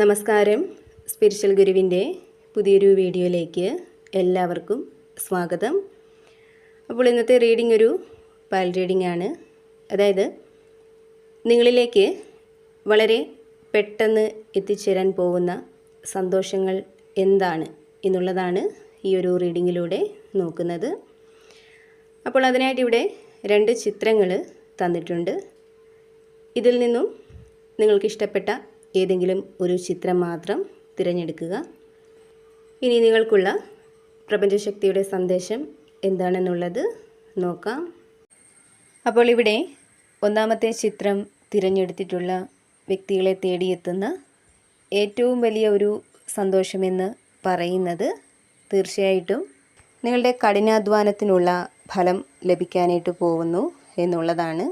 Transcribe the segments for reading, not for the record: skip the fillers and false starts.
നമസ്കാരം. സ്പിരിച്വൽ ഗുരുവിൻ്റെ പുതിയൊരു വീഡിയോയിലേക്ക് എല്ലാവർക്കും സ്വാഗതം. അപ്പോൾ ഇന്നത്തെ റീഡിംഗ് ഒരു പാൽ റീഡിംഗ് ആണ്. അതായത് നിങ്ങളിലേക്ക് വളരെ പെട്ടെന്ന് എത്തിച്ചേരാൻ പോകുന്ന സന്തോഷങ്ങൾ എന്താണ് എന്നുള്ളതാണ് ഈ ഒരു റീഡിങ്ങിലൂടെ നോക്കുന്നത്. അപ്പോൾ അതിനായിട്ട് ഇവിടെ 2 ചിത്രങ്ങൾ തന്നിട്ടുണ്ട്. ഇതിൽ നിന്നും നിങ്ങൾക്ക് ഇഷ്ടപ്പെട്ട ഏതെങ്കിലും ഒരു ചിത്രം മാത്രം തിരഞ്ഞെടുക്കുക. ഇനി നിങ്ങൾക്കുള്ള പ്രപഞ്ചശക്തിയുടെ സന്ദേശം എന്താണെന്നുള്ളത് നോക്കാം. അപ്പോൾ ഇവിടെ ഒന്നാമത്തെ ചിത്രം തിരഞ്ഞെടുത്തിട്ടുള്ള വ്യക്തികളെ തേടിയെത്തുന്ന ഏറ്റവും വലിയ ഒരു സന്തോഷമെന്ന് പറയുന്നത് തീർച്ചയായിട്ടും നിങ്ങളുടെ കഠിനാധ്വാനത്തിനുള്ള ഫലം ലഭിക്കാനായിട്ട് പോകുന്നു എന്നുള്ളതാണ്.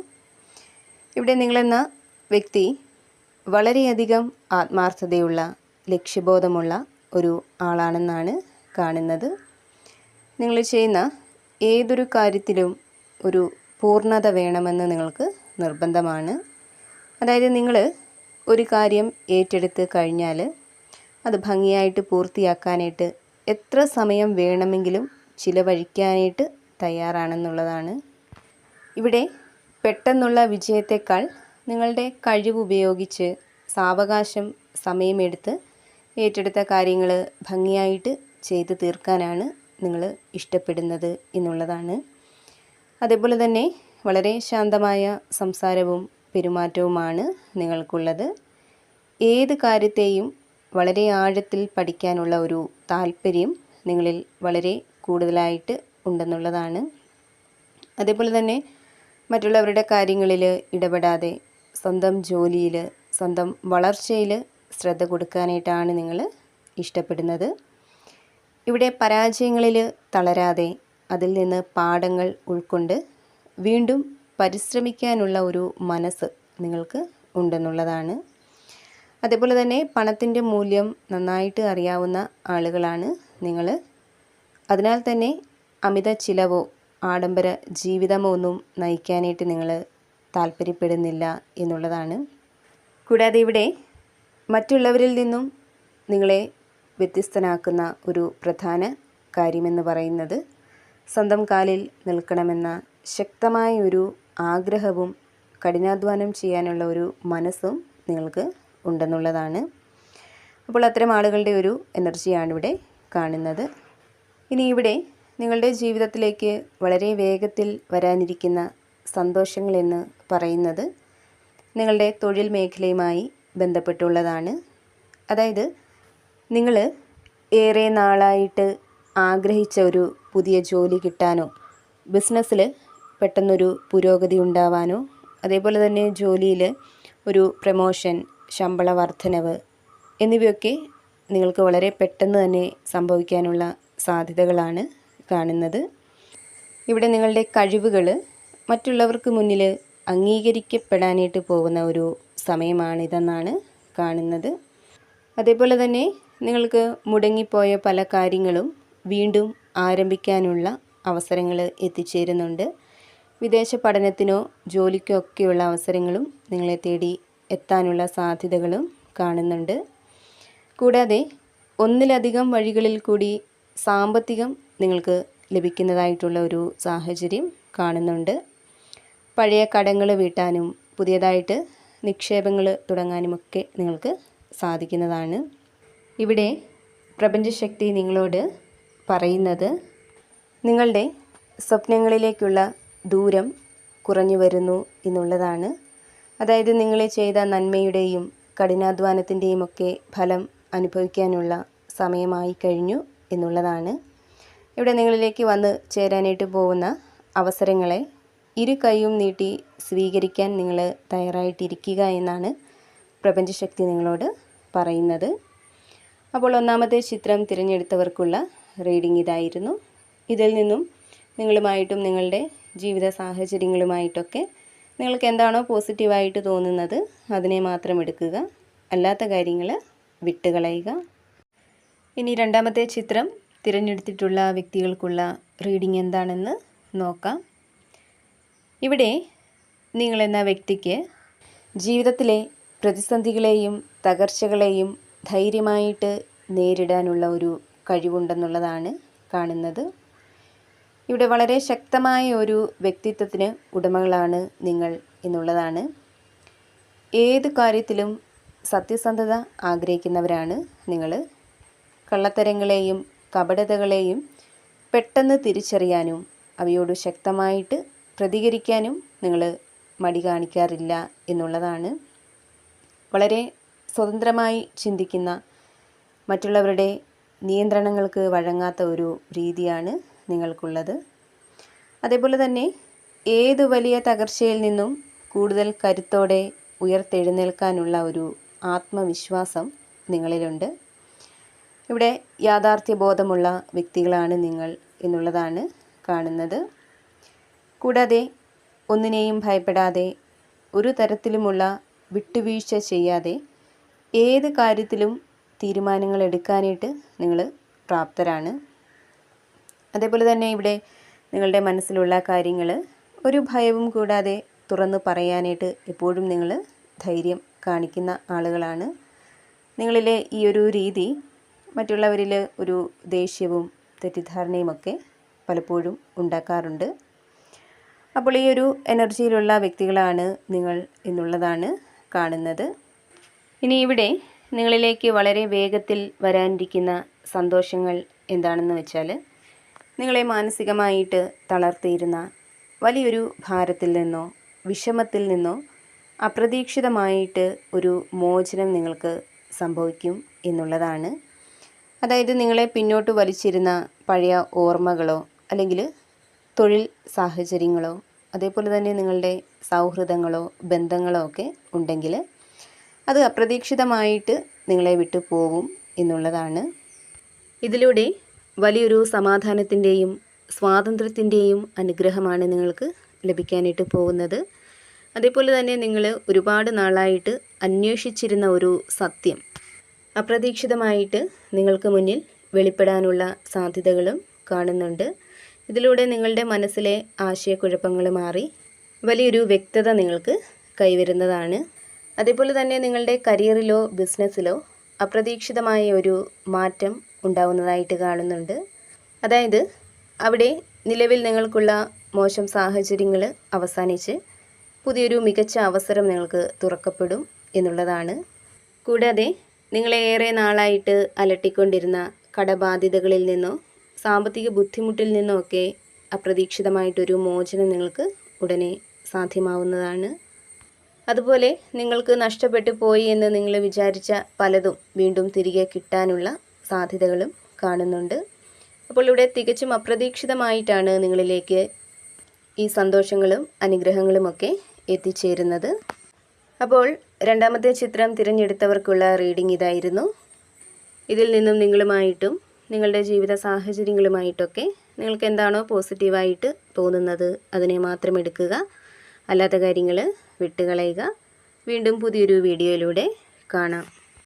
ഇവിടെ നിങ്ങളെന്ന വ്യക്തി വളരെയധികം ആത്മാർത്ഥതയുള്ള ലക്ഷ്യബോധമുള്ള ഒരു ആളാണെന്നാണ് കാണുന്നത്. നിങ്ങൾ ചെയ്യുന്ന ഏതൊരു കാര്യത്തിലും ഒരു പൂർണ്ണത വേണമെന്ന് നിങ്ങൾക്ക് നിർബന്ധമാണ്. അതായത് നിങ്ങൾ ഒരു കാര്യം ഏറ്റെടുത്ത് കഴിഞ്ഞാൽ അത് ഭംഗിയായിട്ട് പൂർത്തിയാക്കാനായിട്ട് എത്ര സമയം വേണമെങ്കിലും ചിലവഴിക്കാനായിട്ട് തയ്യാറാണെന്നുള്ളതാണ്. ഇവിടെ പെട്ടെന്നുള്ള വിജയത്തെക്കാൾ നിങ്ങളുടെ കഴിവുപയോഗിച്ച് സാവകാശം സമയമെടുത്ത് ഏറ്റെടുത്ത കാര്യങ്ങൾ ഭംഗിയായിട്ട് ചെയ്തു തീർക്കാനാണ് നിങ്ങൾ ഇഷ്ടപ്പെടുന്നത് എന്നുള്ളതാണ്. അതേപോലെ തന്നെ വളരെ ശാന്തമായ സംസാരവും പെരുമാറ്റവുമാണ് നിങ്ങൾക്കുള്ളത്. ഏത് കാര്യത്തെയും വളരെ ആഴത്തിൽ പഠിക്കാനുള്ള ഒരു താല്പര്യം നിങ്ങളിൽ വളരെ കൂടുതലായിട്ട് ഉണ്ടെന്നുള്ളതാണ്. അതേപോലെ തന്നെ മറ്റുള്ളവരുടെ കാര്യങ്ങളിൽ ഇടപെടാതെ സ്വന്തം ജോലിയിൽ സ്വന്തം വളർച്ചയിൽ ശ്രദ്ധ കൊടുക്കാനായിട്ടാണ് നിങ്ങൾ ഇഷ്ടപ്പെടുന്നത്. ഇവിടെ പരാജയങ്ങളിൽ തളരാതെ അതിൽ നിന്ന് പാഠങ്ങൾ ഉൾക്കൊണ്ട് വീണ്ടും പരിശ്രമിക്കാനുള്ള ഒരു മനസ്സ് നിങ്ങൾക്ക് ഉണ്ടെന്നുള്ളതാണ്. അതേപോലെ തന്നെ പണത്തിൻ്റെ മൂല്യം നന്നായിട്ട് അറിയാവുന്ന ആളുകളാണ് നിങ്ങൾ. അതിനാൽ തന്നെ അമിത ചിലവോ ആഡംബര ജീവിതമോ ഒന്നും നയിക്കാനായിട്ട് നിങ്ങൾ താല്പര്യപ്പെടുന്നില്ല എന്നുള്ളതാണ്. കൂടാതെ ഇവിടെ മറ്റുള്ളവരിൽ നിന്നും നിങ്ങളെ വ്യത്യസ്തനാക്കുന്ന ഒരു പ്രധാന കാര്യമെന്ന് പറയുന്നത് സ്വന്തം കാലിൽ നിൽക്കണമെന്ന ശക്തമായ ഒരു ആഗ്രഹവും കഠിനാധ്വാനം ചെയ്യാനുള്ള ഒരു മനസ്സും നിങ്ങൾക്ക് ഉണ്ടെന്നുള്ളതാണ്. അപ്പോൾ അത്തരം ആളുകളുടെ ഒരു എനർജിയാണ് ഇവിടെ കാണുന്നത്. ഇനി ഇവിടെ നിങ്ങളുടെ ജീവിതത്തിലേക്ക് വളരെ വേഗത്തിൽ വരാനിരിക്കുന്ന സന്തോഷങ്ങളെന്ന് പറയുന്നത് നിങ്ങളുടെ തൊഴിൽ മേഖലയുമായി ബന്ധപ്പെട്ടുള്ളതാണ്. അതായത് നിങ്ങൾ ഏറെ നാളായിട്ട് ആഗ്രഹിച്ച ഒരു പുതിയ ജോലി കിട്ടാനോ ബിസിനസ്സിൽ പെട്ടെന്നൊരു പുരോഗതി ഉണ്ടാവാനോ അതേപോലെ തന്നെ ജോലിയിൽ ഒരു പ്രമോഷൻ, ശമ്പള വർധനവ് എന്നിവയൊക്കെ നിങ്ങൾക്ക് വളരെ പെട്ടെന്ന് തന്നെ സംഭവിക്കാനുള്ള സാധ്യതകളാണ് കാണുന്നത്. ഇവിടെ നിങ്ങളുടെ കഴിവുകൾ മറ്റുള്ളവർക്ക് മുന്നിൽ അംഗീകരിക്കപ്പെടാനായിട്ട് പോകുന്ന ഒരു സമയമാണിതെന്നാണ് കാണുന്നത്. അതേപോലെ തന്നെ നിങ്ങൾക്ക് മുടങ്ങിപ്പോയ പല കാര്യങ്ങളും വീണ്ടും ആരംഭിക്കാനുള്ള അവസരങ്ങൾ എത്തിച്ചേരുന്നുണ്ട്. വിദേശ പഠനത്തിനോ ജോലിക്കോ ഒക്കെയുള്ള അവസരങ്ങളും നിങ്ങളെ തേടി എത്താനുള്ള സാധ്യതകളും കാണുന്നുണ്ട്. കൂടാതെ ഒന്നിലധികം വഴികളിൽ കൂടി സാമ്പത്തികം നിങ്ങൾക്ക് ലഭിക്കുന്നതായിട്ടുള്ള ഒരു സാഹചര്യം കാണുന്നുണ്ട്. പഴയ കടങ്ങൾ വീട്ടാനും പുതിയതായിട്ട് നിക്ഷേപങ്ങൾ തുടങ്ങാനുമൊക്കെ നിങ്ങൾക്ക് സാധിക്കുന്നതാണ്. ഇവിടെ പ്രപഞ്ചശക്തി നിങ്ങളോട് പറയുന്നത് നിങ്ങളുടെ സ്വപ്നങ്ങളിലേക്കുള്ള ദൂരം കുറഞ്ഞു വരുന്നു എന്നുള്ളതാണ്. അതായത് നിങ്ങൾ ചെയ്ത നന്മയുടെയും കഠിനാധ്വാനത്തിൻ്റെയും ഒക്കെ ഫലം അനുഭവിക്കാനുള്ള സമയമായി കഴിഞ്ഞു എന്നുള്ളതാണ്. ഇവിടെ നിങ്ങളിലേക്ക് വന്ന് ചേരാനായിട്ട് പോകുന്ന അവസരങ്ങളെ ഇരു കൈയും നീട്ടി സ്വീകരിക്കാൻ നിങ്ങൾ തയ്യാറായിട്ടിരിക്കുക എന്നാണ് പ്രപഞ്ചശക്തി നിങ്ങളോട് പറയുന്നത്. അപ്പോൾ ഒന്നാമത്തെ ചിത്രം തിരഞ്ഞെടുത്തവർക്കുള്ള റീഡിംഗ് ഇതായിരുന്നു. ഇതിൽ നിന്നും നിങ്ങളുമായിട്ടും നിങ്ങളുടെ ജീവിത സാഹചര്യങ്ങളുമായിട്ടൊക്കെ നിങ്ങൾക്ക് എന്താണോ പോസിറ്റീവായിട്ട് തോന്നുന്നത് അതിനെ മാത്രം എടുക്കുക, അല്ലാത്ത കാര്യങ്ങൾ വിട്ടുകളയുക. ഇനി രണ്ടാമത്തെ ചിത്രം തിരഞ്ഞെടുത്തിട്ടുള്ള വ്യക്തികൾക്കുള്ള റീഡിംഗ് എന്താണെന്ന് നോക്കാം. ഇവിടെ നിങ്ങളെന്ന വ്യക്തിക്ക് ജീവിതത്തിലെ പ്രതിസന്ധികളെയും തകർച്ചകളെയും ധൈര്യമായിട്ട് നേരിടാനുള്ള ഒരു കഴിവുണ്ടെന്നുള്ളതാണ് കാണുന്നത്. ഇവിടെ വളരെ ശക്തമായ ഒരു വ്യക്തിത്വത്തിന് ഉടമകളാണ് നിങ്ങൾ എന്നുള്ളതാണ്. ഏത് കാര്യത്തിലും സത്യസന്ധത ആഗ്രഹിക്കുന്നവരാണ് നിങ്ങൾ. കള്ളത്തരങ്ങളെയും കപടതകളെയും പെട്ടെന്ന് തിരിച്ചറിയാനും അവയോട് ശക്തമായിട്ട് പ്രതികരിക്കാനും നിങ്ങൾ മടി കാണിക്കാറില്ല എന്നുള്ളതാണ്. വളരെ സ്വതന്ത്രമായി ചിന്തിക്കുന്ന, മറ്റുള്ളവരുടെ നിയന്ത്രണങ്ങൾക്ക് വഴങ്ങാത്ത ഒരു രീതിയാണ് നിങ്ങൾക്കുള്ളത്. അതേപോലെ തന്നെ ഏത് വലിയ തകർച്ചയിൽ നിന്നും കൂടുതൽ കരുത്തോടെ ഉയർത്തെഴുന്നേൽക്കാനുള്ള ഒരു ആത്മവിശ്വാസം നിങ്ങളിലുണ്ട്. ഇവിടെ യാഥാർത്ഥ്യബോധമുള്ള വ്യക്തികളാണ് നിങ്ങൾ എന്നുള്ളതാണ് കാണുന്നത്. കൂടാതെ ഒന്നിനെയും ഭയപ്പെടാതെ, ഒരു തരത്തിലുമുള്ള വിട്ടുവീഴ്ച ചെയ്യാതെ ഏത് കാര്യത്തിലും തീരുമാനങ്ങൾ എടുക്കാനായിട്ട് നിങ്ങൾ പ്രാപ്തരാണ്. അതേപോലെ തന്നെ ഇവിടെ നിങ്ങളുടെ മനസ്സിലുള്ള കാര്യങ്ങൾ ഒരു ഭയവും കൂടാതെ തുറന്നു പറയാനായിട്ട് എപ്പോഴും നിങ്ങൾ ധൈര്യം കാണിക്കുന്ന ആളുകളാണ്. നിങ്ങളിലെ ഈ ഒരു രീതി മറ്റുള്ളവരിൽ ഒരു ദേഷ്യവും തെറ്റിദ്ധാരണയുമൊക്കെ പലപ്പോഴും ഉണ്ടാക്കാറുണ്ട്. അപ്പോൾ ഈ ഒരു എനർജിയിലുള്ള വ്യക്തികളാണ് നിങ്ങൾ എന്നുള്ളതാണ് കാണുന്നത്. ഇനി ഇവിടെ നിങ്ങളിലേക്ക് വളരെ വേഗത്തിൽ വരാനിരിക്കുന്ന സന്തോഷങ്ങൾ എന്താണെന്ന് വെച്ചാൽ, നിങ്ങളെ മാനസികമായിട്ട് തളർത്തിയിരുന്ന വലിയൊരു ഭാരത്തിൽ നിന്നോ വിഷമത്തിൽ നിന്നോ അപ്രതീക്ഷിതമായിട്ട് ഒരു മോചനം നിങ്ങൾക്ക് സംഭവിക്കും എന്നുള്ളതാണ്. അതായത് നിങ്ങളെ പിന്നോട്ട് വലിച്ചിരുന്ന പഴയ ഓർമ്മകളോ അല്ലെങ്കിൽ തൊഴിൽ സാഹചര്യങ്ങളോ അതേപോലെ തന്നെ നിങ്ങളുടെ സൗഹൃദങ്ങളോ ബന്ധങ്ങളോ ഒക്കെ ഉണ്ടെങ്കിൽ അത് അപ്രതീക്ഷിതമായിട്ട് നിങ്ങളെ വിട്ടു പോകും എന്നുള്ളതാണ്. ഇതിലൂടെ വലിയൊരു സമാധാനത്തിൻ്റെയും സ്വാതന്ത്ര്യത്തിൻ്റെയും അനുഗ്രഹമാണ് നിങ്ങൾക്ക് ലഭിക്കാനായിട്ട് പോകുന്നത്. അതേപോലെ തന്നെ നിങ്ങൾ ഒരുപാട് നാളായിട്ട് അന്വേഷിച്ചിരുന്ന ഒരു സത്യം അപ്രതീക്ഷിതമായിട്ട് നിങ്ങൾക്ക് മുന്നിൽ വെളിപ്പെടാനുള്ള സാധ്യതകളും കാണുന്നുണ്ട്. ഇതിലൂടെ നിങ്ങളുടെ മനസ്സിലെ ആശയക്കുഴപ്പങ്ങൾ മാറി വലിയൊരു വ്യക്തത നിങ്ങൾക്ക് കൈവരുന്നതാണ്. അതേപോലെ തന്നെ നിങ്ങളുടെ കരിയറിലോ ബിസിനസ്സിലോ അപ്രതീക്ഷിതമായ ഒരു മാറ്റം ഉണ്ടാവുന്നതായിട്ട് കാണുന്നുണ്ട്. അതായത് അവിടെ നിലവിൽ നിങ്ങൾക്കുള്ള മോശം സാഹചര്യങ്ങൾ അവസാനിച്ച് പുതിയൊരു മികച്ച അവസരം നിങ്ങൾക്ക് തുറക്കപ്പെടും എന്നുള്ളതാണ്. കൂടാതെ നിങ്ങളെ ഏറെ നാളായിട്ട് അലട്ടിക്കൊണ്ടിരുന്ന കടബാധ്യതകളിൽ നിന്നോ സാമ്പത്തിക ബുദ്ധിമുട്ടിൽ നിന്നോ ഒക്കെ അപ്രതീക്ഷിതമായിട്ടൊരു മോചനം നിങ്ങൾക്ക് ഉടനെ സാധ്യമാവുന്നതാണ്. അതുപോലെ നിങ്ങൾക്ക് നഷ്ടപ്പെട്ടു പോയി എന്ന് നിങ്ങൾ വിചാരിച്ച പലതും വീണ്ടും തിരികെ കിട്ടാനുള്ള സാധ്യതകളും കാണുന്നുണ്ട്. അപ്പോൾ ഇവിടെ തികച്ചും അപ്രതീക്ഷിതമായിട്ടാണ് നിങ്ങളിലേക്ക് ഈ സന്തോഷങ്ങളും അനുഗ്രഹങ്ങളുമൊക്കെ എത്തിച്ചേരുന്നത്. അപ്പോൾ രണ്ടാമത്തെ ചിത്രം തിരഞ്ഞെടുത്തവർക്കുള്ള റീഡിംഗ് ഇതായിരുന്നു. ഇതിൽ നിന്നും നിങ്ങളുമായിട്ടും നിങ്ങളുടെ ജീവിത സാഹചര്യങ്ങളുമായിട്ടൊക്കെ നിങ്ങൾക്ക് എന്താണോ പോസിറ്റീവായിട്ട് തോന്നുന്നത് അതിനെ മാത്രം എടുക്കുക, അല്ലാത്ത കാര്യങ്ങൾ വിട്ടുകളയുക. വീണ്ടും പുതിയൊരു വീഡിയോയിലൂടെ കാണാം.